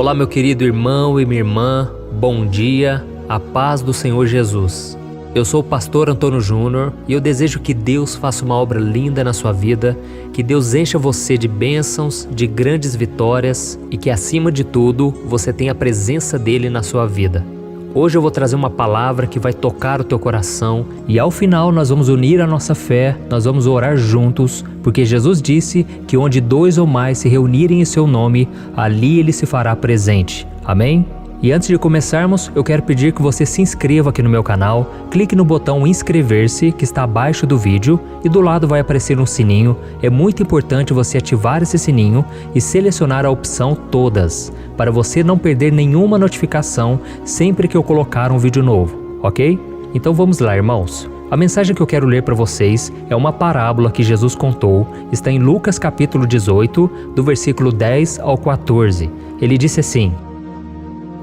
Olá, meu querido irmão e minha irmã, bom dia, a paz do Senhor Jesus. Eu sou o pastor Antônio Júnior e eu desejo que Deus faça uma obra linda na sua vida, que Deus encha você de bênçãos, de grandes vitórias e que, acima de tudo, você tenha a presença dele na sua vida. Hoje eu vou trazer uma palavra que vai tocar o teu coração e ao final nós vamos unir a nossa fé, nós vamos orar juntos, porque Jesus disse que onde 2 ou mais se reunirem em seu nome, ali ele se fará presente. Amém? E antes de começarmos, eu quero pedir que você se inscreva aqui no meu canal, clique no botão inscrever-se que está abaixo do vídeo e do lado vai aparecer um sininho. É muito importante você ativar esse sininho e selecionar a opção todas, para você não perder nenhuma notificação sempre que eu colocar um vídeo novo, ok? Então vamos lá, irmãos. A mensagem que eu quero ler para vocês é uma parábola que Jesus contou, está em Lucas capítulo 18, do versículo 10 ao 14. Ele disse assim: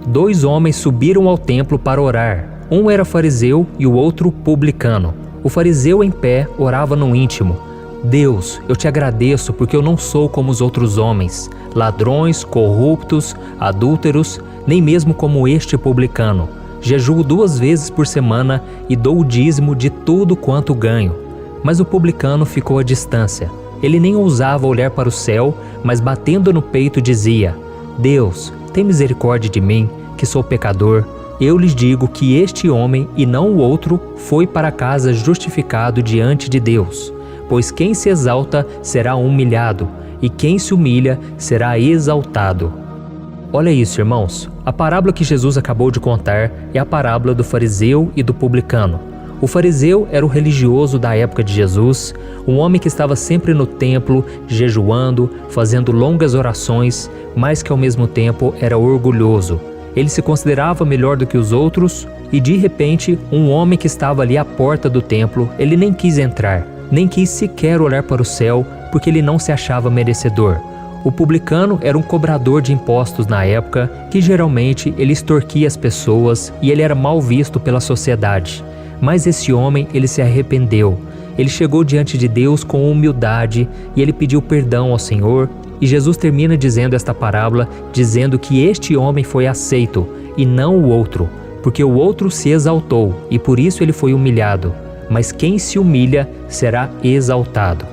2 homens subiram ao templo para orar. Um era fariseu e o outro publicano. O fariseu em pé orava no íntimo: Deus, eu te agradeço porque eu não sou como os outros homens, ladrões, corruptos, adúlteros, nem mesmo como este publicano. Jejuo 2 vezes por semana e dou o dízimo de tudo quanto ganho. Mas o publicano ficou à distância. Ele nem ousava olhar para o céu, mas batendo no peito dizia: Deus, tem misericórdia de mim, que sou pecador. Eu lhes digo que este homem, e não o outro, foi para casa justificado diante de Deus. Pois quem se exalta será humilhado, e quem se humilha será exaltado. Olha isso, irmãos. A parábola que Jesus acabou de contar é a parábola do fariseu e do publicano. O fariseu era o religioso da época de Jesus, um homem que estava sempre no templo, jejuando, fazendo longas orações, mas que ao mesmo tempo era orgulhoso. Ele se considerava melhor do que os outros e de repente um homem que estava ali à porta do templo, ele nem quis entrar, nem quis sequer olhar para o céu porque ele não se achava merecedor. O publicano era um cobrador de impostos na época que geralmente ele extorquia as pessoas e ele era mal visto pela sociedade. Mas esse homem, ele se arrependeu. Ele chegou diante de Deus com humildade e ele pediu perdão ao Senhor. E Jesus termina dizendo esta parábola, dizendo que este homem foi aceito e não o outro, porque o outro se exaltou e por isso ele foi humilhado. Mas quem se humilha será exaltado.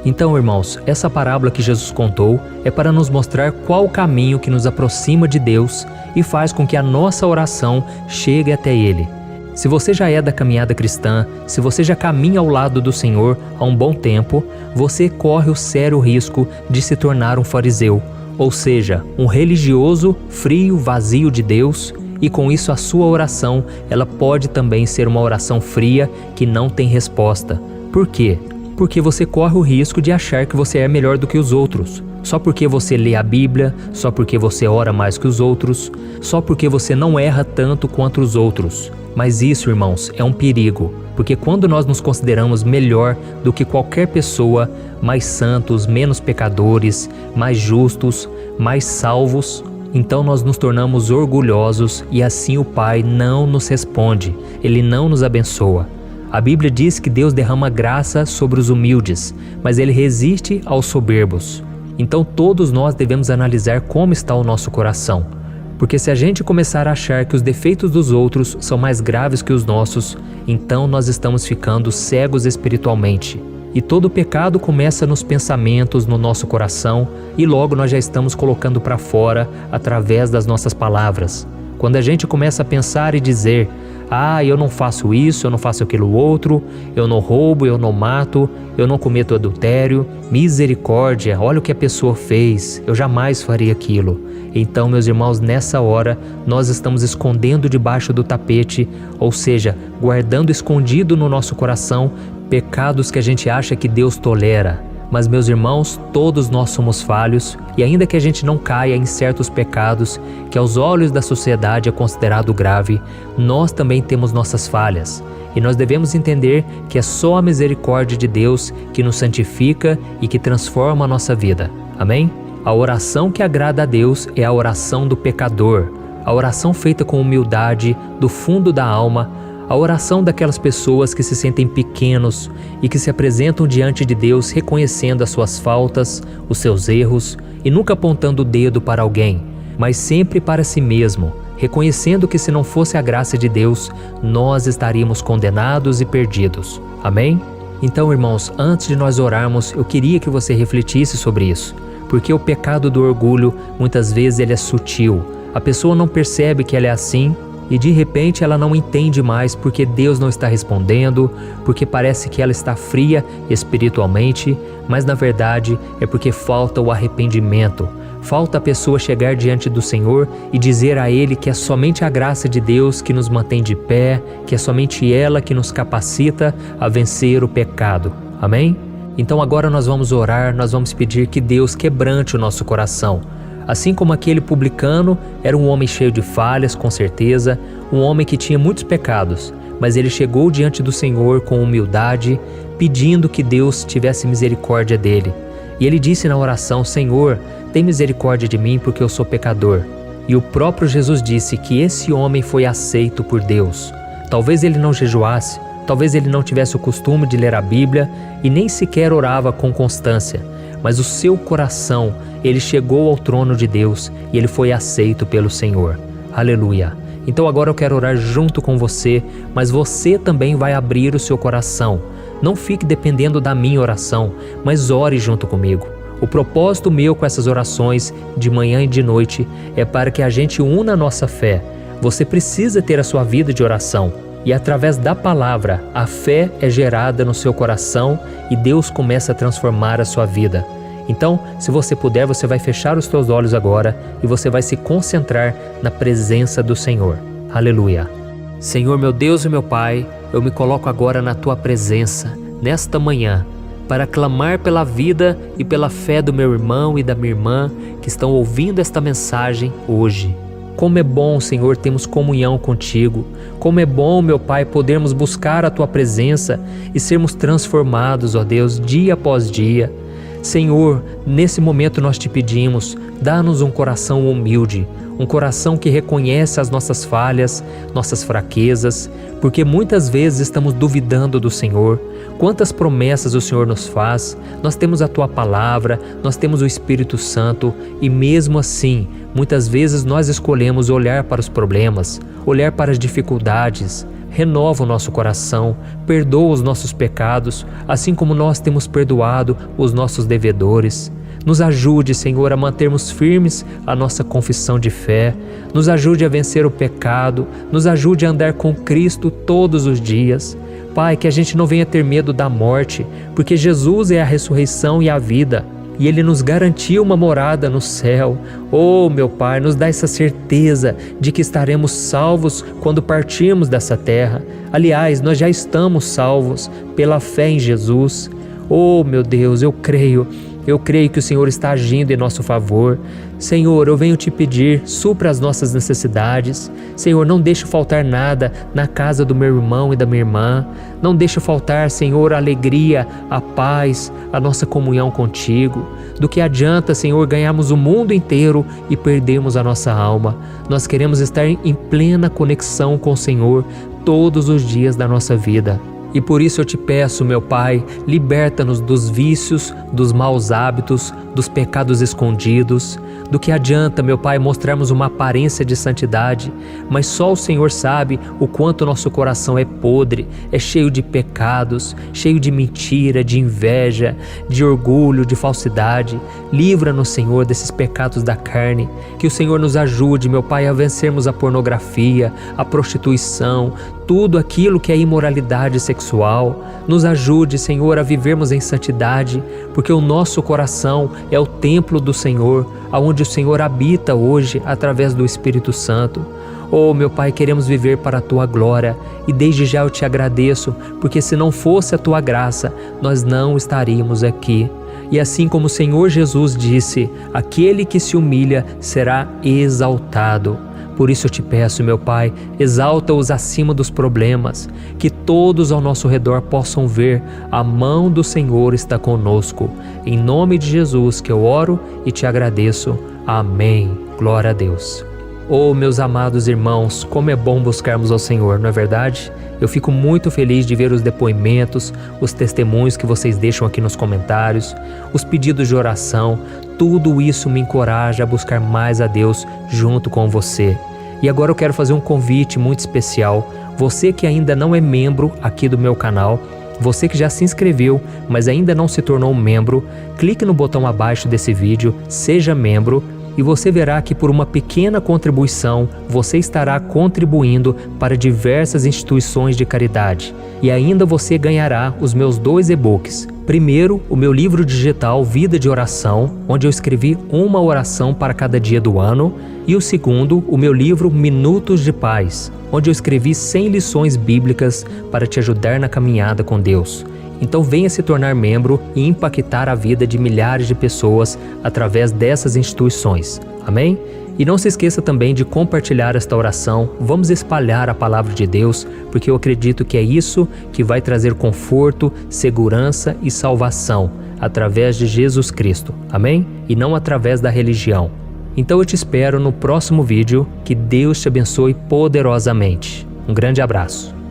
Então, irmãos, essa parábola que Jesus contou é para nos mostrar qual o caminho que nos aproxima de Deus e faz com que a nossa oração chegue até Ele. Se você já é da caminhada cristã, se você já caminha ao lado do Senhor há um bom tempo, você corre o sério risco de se tornar um fariseu, ou seja, um religioso, frio, vazio de Deus, e com isso a sua oração, ela pode também ser uma oração fria que não tem resposta. Por quê? Porque você corre o risco de achar que você é melhor do que os outros. Só porque você lê a Bíblia, só porque você ora mais que os outros, só porque você não erra tanto quanto os outros. Mas isso, irmãos, é um perigo, porque quando nós nos consideramos melhor do que qualquer pessoa, mais santos, menos pecadores, mais justos, mais salvos, então nós nos tornamos orgulhosos e assim o Pai não nos responde, Ele não nos abençoa. A Bíblia diz que Deus derrama graça sobre os humildes, mas Ele resiste aos soberbos. Então todos nós devemos analisar como está o nosso coração. Porque se a gente começar a achar que os defeitos dos outros são mais graves que os nossos, então nós estamos ficando cegos espiritualmente. E todo pecado começa nos pensamentos, no nosso coração, e logo nós já estamos colocando para fora através das nossas palavras. Quando a gente começa a pensar e dizer: eu não faço isso, eu não faço aquilo outro, eu não roubo, eu não mato, eu não cometo adultério, misericórdia, olha o que a pessoa fez, eu jamais faria aquilo. Então, meus irmãos, nessa hora, nós estamos escondendo debaixo do tapete, ou seja, guardando escondido no nosso coração pecados que a gente acha que Deus tolera. Mas, meus irmãos, todos nós somos falhos e ainda que a gente não caia em certos pecados que aos olhos da sociedade é considerado grave, nós também temos nossas falhas. E nós devemos entender que é só a misericórdia de Deus que nos santifica e que transforma a nossa vida. Amém? A oração que agrada a Deus é a oração do pecador, a oração feita com humildade, do fundo da alma, a oração daquelas pessoas que se sentem pequenos e que se apresentam diante de Deus reconhecendo as suas faltas, os seus erros e nunca apontando o dedo para alguém, mas sempre para si mesmo, reconhecendo que se não fosse a graça de Deus, nós estaríamos condenados e perdidos. Amém? Então, irmãos, antes de nós orarmos, eu queria que você refletisse sobre isso, porque o pecado do orgulho, muitas vezes ele é sutil. A pessoa não percebe que ela é assim e de repente ela não entende mais porque Deus não está respondendo, porque parece que ela está fria espiritualmente, mas na verdade é porque falta o arrependimento. Falta a pessoa chegar diante do Senhor e dizer a Ele que é somente a graça de Deus que nos mantém de pé, que é somente ela que nos capacita a vencer o pecado. Amém? Então agora nós vamos orar, nós vamos pedir que Deus quebrante o nosso coração. Assim como aquele publicano era um homem cheio de falhas, com certeza, um homem que tinha muitos pecados, mas ele chegou diante do Senhor com humildade, pedindo que Deus tivesse misericórdia dele. E ele disse na oração: Senhor, tem misericórdia de mim porque eu sou pecador. E o próprio Jesus disse que esse homem foi aceito por Deus. Talvez ele não jejuasse, talvez ele não tivesse o costume de ler a Bíblia e nem sequer orava com constância, mas o seu coração, ele chegou ao trono de Deus e ele foi aceito pelo Senhor. Aleluia! Então agora eu quero orar junto com você, mas você também vai abrir o seu coração. Não fique dependendo da minha oração, mas ore junto comigo. O propósito meu com essas orações de manhã e de noite é para que a gente una a nossa fé. Você precisa ter a sua vida de oração e através da palavra a fé é gerada no seu coração e Deus começa a transformar a sua vida. Então, se você puder, você vai fechar os seus olhos agora e você vai se concentrar na presença do Senhor. Aleluia! Senhor, meu Deus e meu Pai, eu me coloco agora na Tua presença, nesta manhã, para clamar pela vida e pela fé do meu irmão e da minha irmã que estão ouvindo esta mensagem hoje. Como é bom, Senhor, termos comunhão contigo. Como é bom, meu Pai, podermos buscar a Tua presença e sermos transformados, ó Deus, dia após dia. Senhor, nesse momento nós te pedimos, dá-nos um coração humilde, um coração que reconhece as nossas falhas, nossas fraquezas, porque muitas vezes estamos duvidando do Senhor. Quantas promessas o Senhor nos faz, nós temos a Tua palavra, nós temos o Espírito Santo e mesmo assim, muitas vezes nós escolhemos olhar para os problemas, olhar para as dificuldades. Renova o nosso coração, perdoa os nossos pecados, assim como nós temos perdoado os nossos devedores. Nos ajude, Senhor, a mantermos firmes a nossa confissão de fé. Nos ajude a vencer o pecado, nos ajude a andar com Cristo todos os dias. Pai, que a gente não venha ter medo da morte, porque Jesus é a ressurreição e a vida. E Ele nos garantiu uma morada no céu. Oh, meu Pai, nos dá essa certeza de que estaremos salvos quando partirmos dessa terra. Aliás, nós já estamos salvos pela fé em Jesus. Oh, meu Deus, eu creio que o Senhor está agindo em nosso favor. Senhor, eu venho te pedir, supra as nossas necessidades. Senhor, não deixe faltar nada na casa do meu irmão e da minha irmã. Não deixe faltar, Senhor, a alegria, a paz, a nossa comunhão contigo. Do que adianta, Senhor, ganharmos o mundo inteiro e perdermos a nossa alma? Nós queremos estar em plena conexão com o Senhor todos os dias da nossa vida. E por isso eu te peço, meu Pai, liberta-nos dos vícios, dos maus hábitos, dos pecados escondidos. Do que adianta, meu Pai, mostrarmos uma aparência de santidade, mas só o Senhor sabe o quanto nosso coração é podre, é cheio de pecados, cheio de mentira, de inveja, de orgulho, de falsidade. Livra-nos, Senhor, desses pecados da carne. Que o Senhor nos ajude, meu Pai, a vencermos a pornografia, a prostituição, tudo aquilo que é imoralidade sexual. Nos ajude, Senhor, a vivermos em santidade, porque o nosso coração é o templo do Senhor, aonde o Senhor habita hoje através do Espírito Santo. Oh, meu Pai, queremos viver para a Tua glória e desde já eu te agradeço, porque se não fosse a Tua graça, nós não estaríamos aqui. E assim como o Senhor Jesus disse, aquele que se humilha será exaltado. Por isso eu te peço, meu Pai, exalta-os acima dos problemas, que todos ao nosso redor possam ver a mão do Senhor está conosco. Em nome de Jesus que eu oro e te agradeço. Amém. Glória a Deus. Oh, meus amados irmãos, como é bom buscarmos ao Senhor, não é verdade? Eu fico muito feliz de ver os depoimentos, os testemunhos que vocês deixam aqui nos comentários, os pedidos de oração. Tudo isso me encoraja a buscar mais a Deus junto com você. E agora eu quero fazer um convite muito especial. Você que ainda não é membro aqui do meu canal, você que já se inscreveu, mas ainda não se tornou um membro, clique no botão abaixo desse vídeo, seja membro, e você verá que por uma pequena contribuição, você estará contribuindo para diversas instituições de caridade. E ainda você ganhará os meus 2 e-books. Primeiro, o meu livro digital Vida de Oração, onde eu escrevi uma oração para cada dia do ano. E o segundo, o meu livro Minutos de Paz, onde eu escrevi 100 lições bíblicas para te ajudar na caminhada com Deus. Então venha se tornar membro e impactar a vida de milhares de pessoas através dessas instituições. Amém? E não se esqueça também de compartilhar esta oração. Vamos espalhar a palavra de Deus, porque eu acredito que é isso que vai trazer conforto, segurança e salvação através de Jesus Cristo. Amém? E não através da religião. Então eu te espero no próximo vídeo. Que Deus te abençoe poderosamente. Um grande abraço.